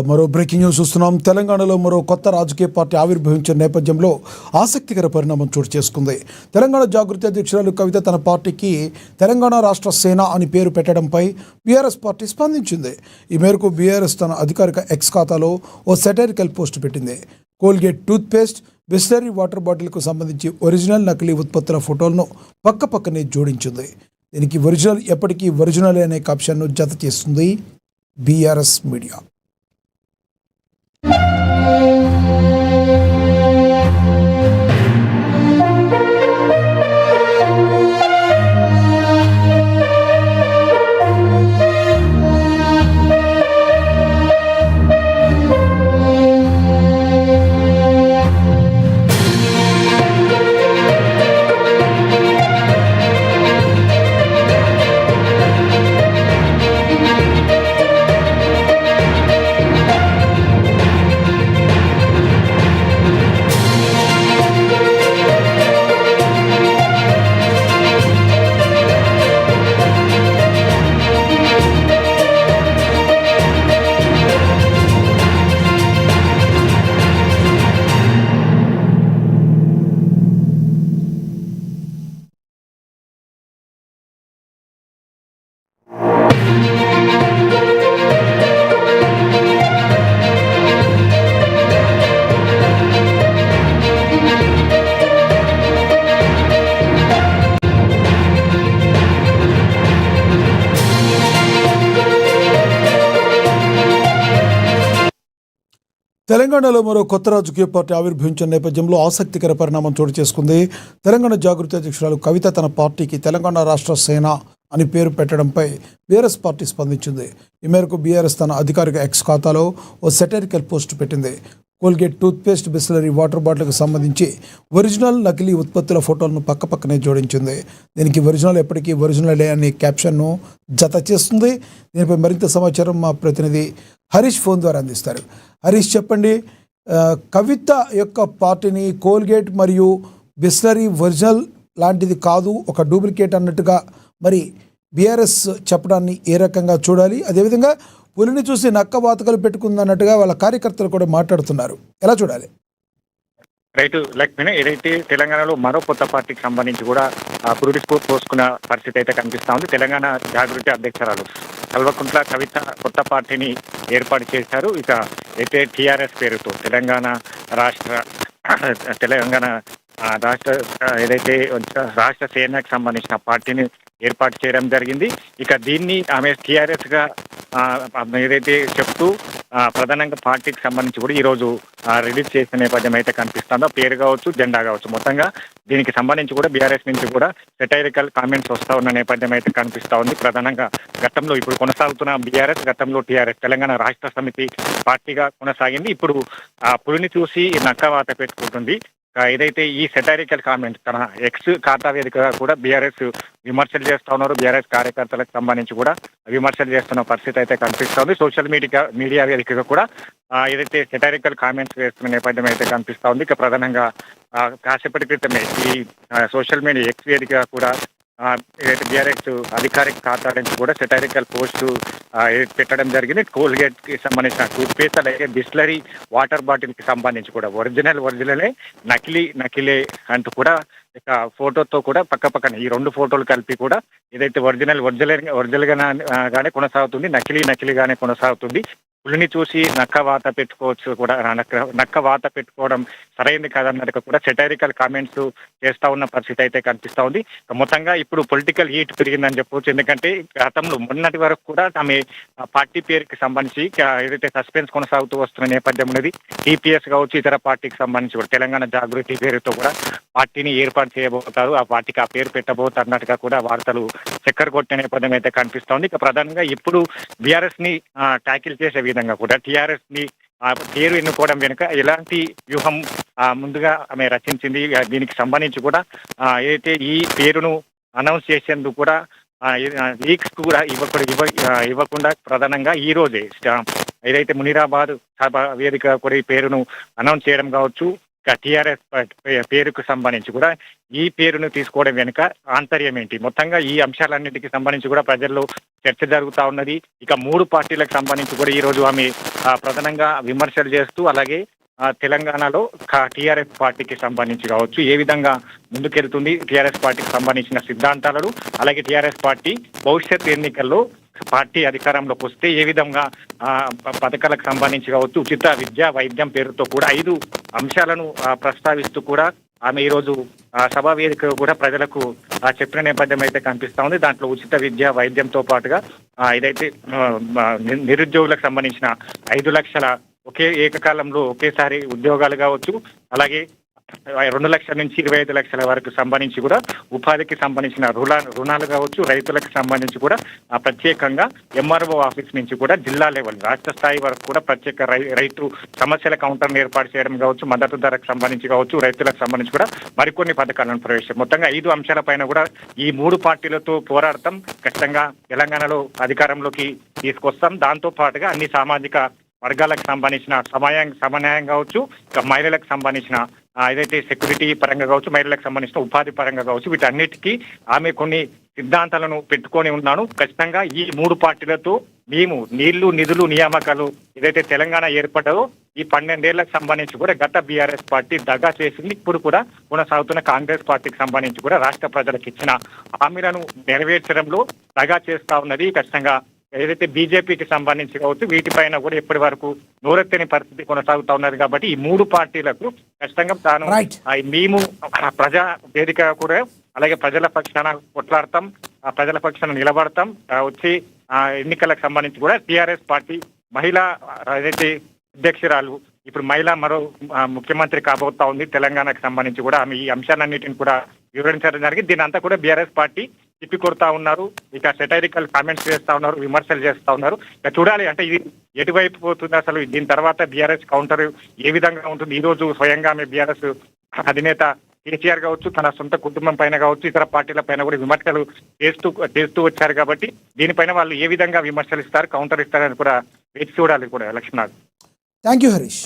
మరో breaking news చూస్తున్నాం. తెలంగాణలో మరో కొత్త రాజకీయ పార్టీ ఆవిర్భవించిన నేపథ్యంలో ఆసక్తికర పరిణామం చోటు చేసుకుంది. తెలంగాణ జాగృతి అధ్యక్షురాలు కవిత తన పార్టీకి తెలంగాణ రాష్ట్ర సేన అని పేరు పెట్టడంపై బీఆర్ఎస్ పార్టీ స్పందించింది. ఈ మేరకు బీఆర్ఎస్ తన అధికారిక ఎక్స్ ఖాతాలో ఓ సెటైరికల్ పోస్ట్ పెట్టింది. కోల్గేట్ టూత్పేస్ట్, బిస్లరీ వాటర్ బాటిల్కు సంబంధించి ఒరిజినల్, నకిలీ ఉత్పత్తుల ఫోటోలను పక్కపక్కనే జోడించింది. దీనికి ఒరిజినల్ ఎప్పటికీ ఒరిజినల్ అనే క్యాప్షన్ను జత చేస్తుంది బీఆర్ఎస్ మీడియా. తెలంగాణలో మరో కొత్త రాజకీయ పార్టీ ఆవిర్భవించిన నేపథ్యంలో ఆసక్తికర పరిణామం చోటు చేసుకుంది. తెలంగాణ జాగృతి అధ్యక్షురాలు కవిత తన పార్టీకి తెలంగాణ రాష్ట్ర సేన అని పేరు పెట్టడంపై బీఆర్ఎస్ పార్టీ స్పందించింది. ఈ మేరకు బీఆర్ఎస్ తన అధికారిక ఎక్స్ ఖాతాలో ఓ సెటైరికల్ పోస్ట్ పెట్టింది. కోల్గేట్ టూత్పేస్ట్, బిస్లరీ వాటర్ బాటిల్కు సంబంధించి ఒరిజినల్, నకిలీ ఉత్పత్తుల ఫోటోలను పక్కపక్కనే జోడించింది. దీనికి ఒరిజినల్ ఎప్పటికీ ఒరిజినల్ అనే క్యాప్షన్ను జత చేస్తుంది. దీనిపై మరింత సమాచారం మా ప్రతినిధి హరీష్ ఫోన్ ద్వారా అందిస్తారు. హరీష్, చెప్పండి, కవిత యొక్క పార్టీని కోల్గేట్ మరియు బిస్లరీ ఒరిజినల్ లాంటిది కాదు, ఒక డూప్లికేట్ అన్నట్టుగా మరి బీఆర్ఎస్ చెప్పడాన్ని ఏ రకంగా చూడాలి? అదేవిధంగా పులిని చూసి నక్క వాతకలు పెట్టుకుందన్నట్టుగా వాళ్ళ కార్యకర్తలు కూడా మాట్లాడుతున్నారు. ఎలా చూడాలి? రైతు లక్ష్మీ, ఏదైతే తెలంగాణలో మరో కొత్త పార్టీకి సంబంధించి కూడా పురుడి స్ఫూర్తి పోసుకున్న పరిస్థితి అయితే కనిపిస్తా ఉంది. తెలంగాణ జాగృతి అధ్యక్షురాలు కల్వకుంట్ల కవిత కొత్త పార్టీని ఏర్పాటు చేశారు. ఇక అయితే టీఆర్ఎస్ పేరుతో తెలంగాణ రాష్ట్ర ఏదైతే రాష్ట్ర సేనకు సంబంధించిన పార్టీని ఏర్పాటు చేయడం జరిగింది. ఇక దీన్ని ఆమె టీఆర్ఎస్ గా ఏదైతే చెప్తూ ప్రధానంగా పార్టీకి సంబంధించి కూడా ఈరోజు రిలీజ్ చేసిన నేపథ్యం అయితే కనిపిస్తుందో, పేరు కావచ్చు, జెండా కావచ్చు, మొత్తంగా దీనికి సంబంధించి కూడా బీఆర్ఎస్ నుంచి కూడా సెటైరికల్ కామెంట్స్ వస్తూ ఉన్న నేపథ్యం అయితే కనిపిస్తూ ఉంది. ప్రధానంగా గతంలో ఇప్పుడు కొనసాగుతున్న బీఆర్ఎస్, గతంలో టీఆర్ఎస్ తెలంగాణ రాష్ట్ర సమితి పార్టీగా కొనసాగింది. ఇప్పుడు పులిని చూసి నక్కవాత పెట్టుకుంటుంది. ఏదైతే ఈ సెటైరికల్ కామెంట్ తన ఎక్స్ ఖాతా వేదికగా కూడా బీఆర్ఎస్ విమర్శలు చేస్తూ ఉన్నారు. బీఆర్ఎస్ కార్యకర్తలకు సంబంధించి కూడా విమర్శలు చేస్తున్న పరిస్థితి అయితే కనిపిస్తోంది. సోషల్ మీడియా వేదికగా కూడా ఏదైతే సెటైరికల్ కామెంట్స్ వేస్తున్న నేపథ్యం అయితే కనిపిస్తూ ఉంది. ఇక ప్రధానంగా కాసేపటి క్రితమే ఈ సోషల్ మీడియా ఎక్స్ వేదికగా కూడా ఏదైతే బీఆర్ఎస్ అధికారిక ఖాతా నుంచి కూడా సెటైరికల్ పోస్టు పెట్టడం జరిగింది. కోల్గేట్ కి సంబంధించిన టూత్పేస్ట్, అలాగే బిస్లరీ వాటర్ బాటిల్ కి సంబంధించి కూడా ఒరిజినలే, నకిలే అంటూ కూడా ఇక ఫోటోతో కూడా పక్కన ఈ రెండు ఫోటోలు కలిపి కూడా ఏదైతే ఒరిజినల్ గానే కొనసాగుతుంది, నకిలీగానే కొనసాగుతుంది. పులిని చూసి నక్క వాత పెట్టుకోవడం సరైనది కాదన్నట్టుగా కూడా సెటైరికల్ కామెంట్స్ చేస్తా ఉన్న పరిస్థితి అయితే కనిపిస్తా ఉంది. మొత్తంగా ఇప్పుడు పొలిటికల్ హీట్ పెరిగిందని చెప్పవచ్చు. ఎందుకంటే గతంలో మొన్నటి వరకు కూడా ఆమె పార్టీ పేరుకి సంబంధించి ఏదైతే సస్పెన్స్ కొనసాగుతూ వస్తున్న నేపథ్యం ఉన్నది. టీపీఎస్ కావచ్చు, ఇతర పార్టీకి సంబంధించి కూడా తెలంగాణ జాగృతి పేరుతో కూడా పార్టీని ఏర్పాటు చేయబోతారు, ఆ పార్టీకి ఆ పేరు పెట్టబోతారు అన్నట్టుగా కూడా వార్తలు చక్కర కొట్టిన నేపథ్యం అయితే కనిపిస్తా ఉంది. ఇక ప్రధానంగా ఇప్పుడు బీఆర్ఎస్ ని ట్యాకిల్ చేసే విధంగా కూడా టీఆర్ఎస్ ని పేరు ఎన్నుకోవడం వెనుక ఎలాంటి వ్యూహం ముందుగా ఆమె రచించింది, దీనికి సంబంధించి కూడా ఏదైతే ఈ పేరును అనౌన్స్ చేసేందుకు కూడా లీక్స్ కూడా ఇవ్వకుండా ప్రధానంగా ఈ రోజే ఏదైతే మునీరాబాద్ సభ వేదిక కూడా ఈ పేరును అనౌన్స్ చేయడం కావచ్చు, టీఆర్ఎస్ పేరుకు సంబంధించి కూడా ఈ పేరును తీసుకోవడం వెనుక ఆంతర్యం ఏంటి, మొత్తంగా ఈ అంశాలన్నిటికీ సంబంధించి కూడా ప్రజల్లో చర్చ జరుగుతా ఉన్నది. ఇక 3 పార్టీలకు సంబంధించి కూడా ఈ రోజు ఆమె ప్రధానంగా విమర్శలు చేస్తూ అలాగే తెలంగాణలో టీఆర్ఎస్ పార్టీకి సంబంధించి కావచ్చు ఏ విధంగా ముందుకెళ్తుంది, టీఆర్ఎస్ పార్టీకి సంబంధించిన సిద్ధాంతాలను, అలాగే టీఆర్ఎస్ పార్టీ భవిష్యత్ ఎన్నికల్లో పార్టీ అధికారంలోకి వస్తే ఏ విధంగా పథకాలకు సంబంధించి కావచ్చు ఉచిత విద్య వైద్యం పేరుతో కూడా 5 అంశాలను ప్రస్తావిస్తూ కూడా ఆమె ఈరోజు సభా వేదిక కూడా ప్రజలకు చెప్పిన నేపథ్యం అయితే కనిపిస్తా ఉంది. దాంట్లో ఉచిత విద్య వైద్యంతో పాటుగా ఏదైతే నిరుద్యోగులకు సంబంధించిన 5 లక్షల ఏకకాలంలో ఒకేసారి ఉద్యోగాలు కావచ్చు, అలాగే 2 లక్షల నుంచి 25 లక్షల వరకు సంబంధించి కూడా ఉపాధికి సంబంధించిన రుణాలు కావచ్చు, రైతులకు సంబంధించి కూడా ప్రత్యేకంగా ఎంఆర్ఓ ఆఫీస్ నుంచి కూడా జిల్లా లెవెల్ రాష్ట్ర స్థాయి వరకు కూడా ప్రత్యేక రైతు సమస్యల కౌంటర్ను ఏర్పాటు చేయడం కావచ్చు, మద్దతు ధరకు సంబంధించి కావచ్చు, రైతులకు సంబంధించి కూడా మరికొన్ని పథకాలను ప్రవేశం మొత్తంగా 5 అంశాలపైన కూడా ఈ 3 పార్టీలతో పోరాడతాం. ఖచ్చితంగా తెలంగాణలో అధికారంలోకి తీసుకొస్తాం. దాంతో పాటుగా అన్ని సామాజిక వర్గాలకు సంబంధించిన సమన్యాయం కావచ్చు, ఇక మహిళలకు సంబంధించిన ఏదైతే సెక్యూరిటీ పరంగా కావచ్చు, మహిళలకు సంబంధించిన ఉపాధి పరంగా కావచ్చు, వీటన్నిటికీ ఆమె కొన్ని సిద్ధాంతాలను పెట్టుకొని ఉన్నాను. ఖచ్చితంగా ఈ 3 పార్టీలతో మేము నీళ్లు నిధులు నియామకాలు ఏదైతే తెలంగాణ ఏర్పడ్డదో ఈ 12 ఏళ్లకు సంబంధించి కూడా గత బీఆర్ఎస్ పార్టీ దగా చేసింది. ఇప్పుడు కూడా కొనసాగుతున్న కాంగ్రెస్ పార్టీకి సంబంధించి కూడా రాష్ట్ర ప్రజలకు ఇచ్చిన హామీలను నెరవేర్చడంలో దగా చేస్తా ఉన్నది. ఖచ్చితంగా ఏదైతే బీజేపీకి సంబంధించి కావచ్చు వీటిపైన కూడా ఇప్పటి వరకు నోరెత్తని పరిస్థితి కొనసాగుతా ఉన్నది. కాబట్టి ఈ 3 పార్టీలకు ఖచ్చితంగా తాను మేము ప్రజా వేదిక కూడా అలాగే ప్రజల పక్షాన కొట్లాడతాం, ప్రజల పక్షాన నిలబడతాం. వచ్చి ఎన్నికలకు సంబంధించి కూడా టీఆర్ఎస్ పార్టీ మహిళా ఏదైతే అధ్యక్షురాలు ఇప్పుడు మహిళా మరో ముఖ్యమంత్రి కాబోతా ఉంది. తెలంగాణకు సంబంధించి కూడా ఆమె ఈ అంశాలన్నిటిని కూడా వివరించడం జరిగింది. దీని అంతా కూడా బీఆర్ఎస్ పార్టీ తిప్పి కొడతా ఉన్నారు, ఇక సెటైరికల్ కామెంట్స్ చేస్తా ఉన్నారు, విమర్శలు చేస్తా ఉన్నారు. ఇక చూడాలి అంటే ఇది ఎటువైపు పోతుంది, అసలు దీని తర్వాత బీఆర్ఎస్ కౌంటర్ ఏ విధంగా ఉంటుంది. ఈ రోజు స్వయంగా ఆమె బీఆర్ఎస్ అధినేత కేసీఆర్ కావచ్చు, తన సొంత కుటుంబం పైన కావచ్చు, ఇతర పార్టీల పైన కూడా విమర్శలు చేస్తూ వచ్చారు. కాబట్టి దీనిపైన వాళ్ళు ఏ విధంగా విమర్శలు ఇస్తారు, కౌంటర్ ఇస్తారని కూడా వేచి చూడాలి కూడా లక్ష్మణ్. Thank you Harish.